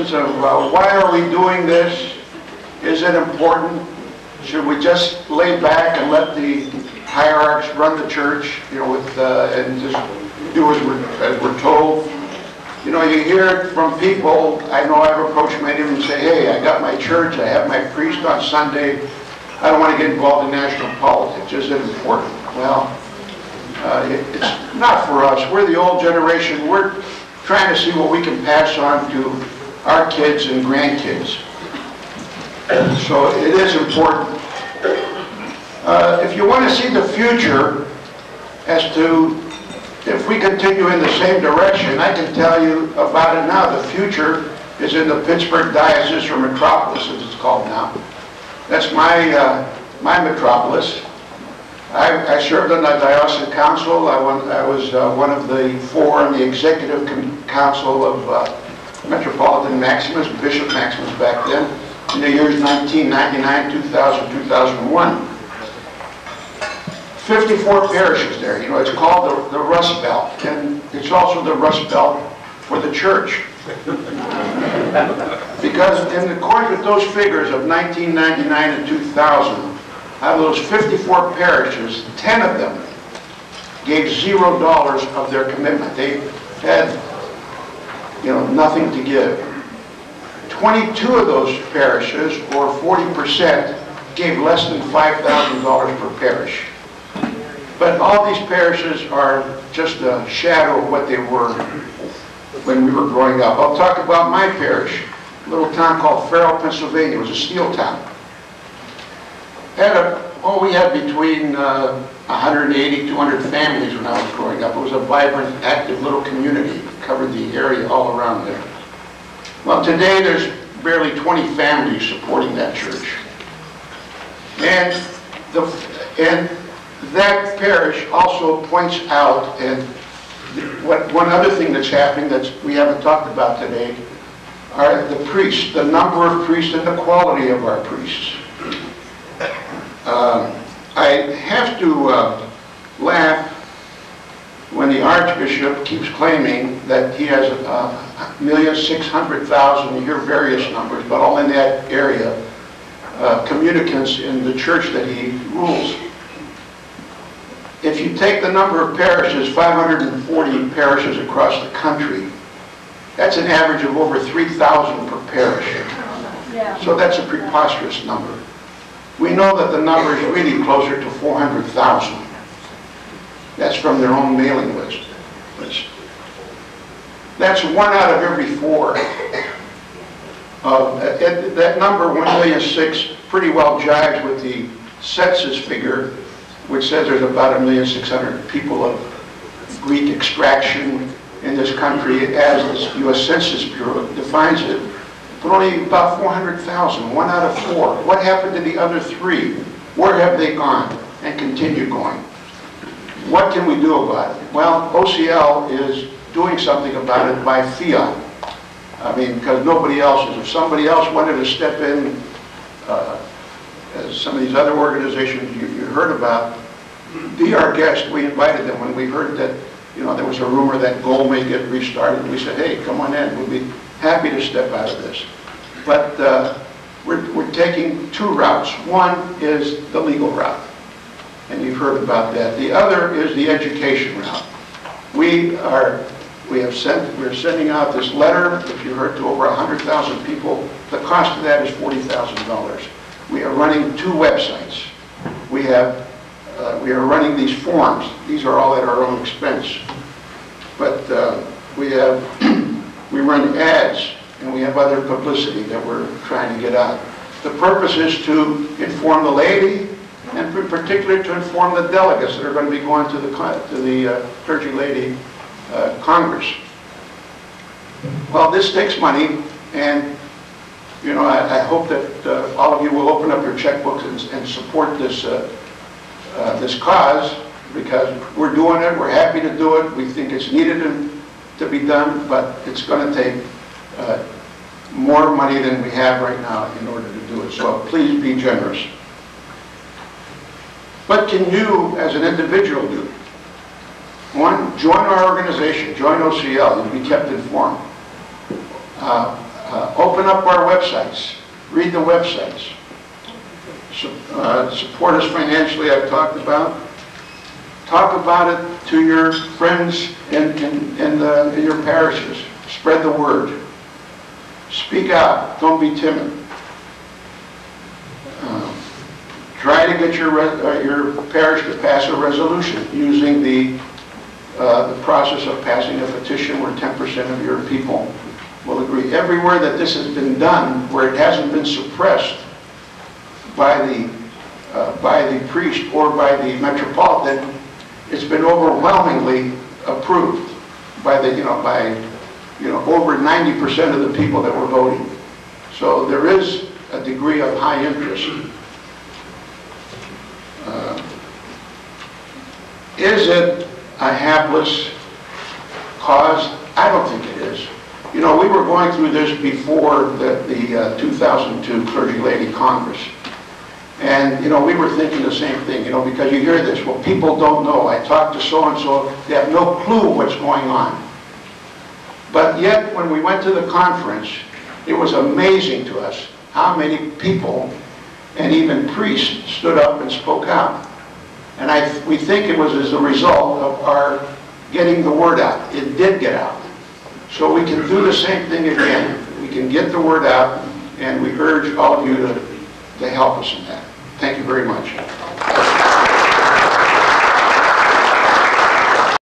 questions of why are we doing this? Is it important? Should we just lay back and let the hierarchs run the church, you know, and just do as we're told? You know, you hear it from people. I know I've approached many of them and say, hey, I got my church, I have my priest on Sunday, I don't want to get involved in national politics. Is it important? Well, it's not for us. We're the old generation. We're trying to see what we can pass on to our kids and grandkids. So it is important. If you want to see the future as to if we continue in the same direction, I can tell you about it now. The future is in the Pittsburgh Diocese, or Metropolis as it's called now. That's my metropolis. I served on the diocesan council. I was one of the 4 on the executive council of Metropolitan Maximus, Bishop Maximus back then, in the years 1999, 2000, 2001. 54 parishes there. You know, it's called the Rust Belt, and it's also the Rust Belt for the church. Because in accordance with those figures of 1999 and 2000, out of those 54 parishes, 10 of them gave $0 of their commitment. They had, you know, nothing to give. 22 of those parishes, or 40%, gave less than $5,000 per parish. But all these parishes are just a shadow of what they were when we were growing up. I'll talk about my parish, a little town called Farrell, Pennsylvania. It was a steel town. We had between 180, 200 families when I was growing up. It was a vibrant, active little community. It covered the area all around there. Well, today there's barely 20 families supporting that church. And that parish also points out, and one other thing that's happening that we haven't talked about today, are the priests, the number of priests and the quality of our priests. I have to laugh when the Archbishop keeps claiming that he has 1,600,000, you hear various numbers, but all in that area, communicants in the church that he rules. If you take the number of parishes, 540 parishes across the country, that's an average of over 3,000 per parish. Yeah. So that's a preposterous number. We know that the number is really closer to 400,000. That's from their own mailing list. That's 1 out of every 4. That number, 1,000,006, pretty well jives with the census figure, which says there's about 1,600,000 people of Greek extraction in this country as the U.S. Census Bureau defines it. But only about 400,000, 1 out of 4. What happened to the other 3? Where have they gone and continue going? What can we do about it? Well, OCL is doing something about it by fiat. I mean, because nobody else is. If somebody else wanted to step in, as some of these other organizations you heard about, be our guest. We invited them when we heard that, you know, there was a rumor that gold may get restarted. We said, hey, come on in. We'll be happy to step out of this. But we're taking 2 routes. One is the legal route, and you've heard about that. The other is the education route. We're sending out this letter, if you heard, to over 100,000 people. The cost of that is $40,000. We are running 2 websites. We are running these forms. These are all at our own expense. But we run ads, and we have other publicity that we're trying to get out. The purpose is to inform the laity, and in particular to inform the delegates that are going to be going to the Clergy Laity Congress. Well, this takes money, and you know, I hope that all of you will open up your checkbooks and support this this cause, because we're doing it. We're happy to do it. We think it's needed to be done, but it's going to take more money than we have right now in order to do it. So please be generous. What can you, as an individual, do? 1, join our organization, join OCL, and be kept informed. Open up our websites. Read the websites. Support us financially, I've talked about. Talk about it to your friends in your parishes. Spread the word. Speak out. Don't be timid. Try to get your parish to pass a resolution using the process of passing a petition where 10% of your people will agree. Everywhere that this has been done, where it hasn't been suppressed by the priest or by the metropolitan, it's been overwhelmingly approved by over 90% of the people that were voting. So there is a degree of high interest. Is it a hapless cause? I don't think it is. You know, we were going through this before the 2002 Clergy Lady Congress. And, you know, we were thinking the same thing, you know, because you hear this, well, people don't know. I talked to so-and-so, they have no clue what's going on. But yet, when we went to the conference, it was amazing to us how many people and even priests stood up and spoke out. And we think it was as a result of our getting the word out. It did get out. So we can do the same thing again. We can get the word out, and we urge all of you to help us in that. Thank you very much.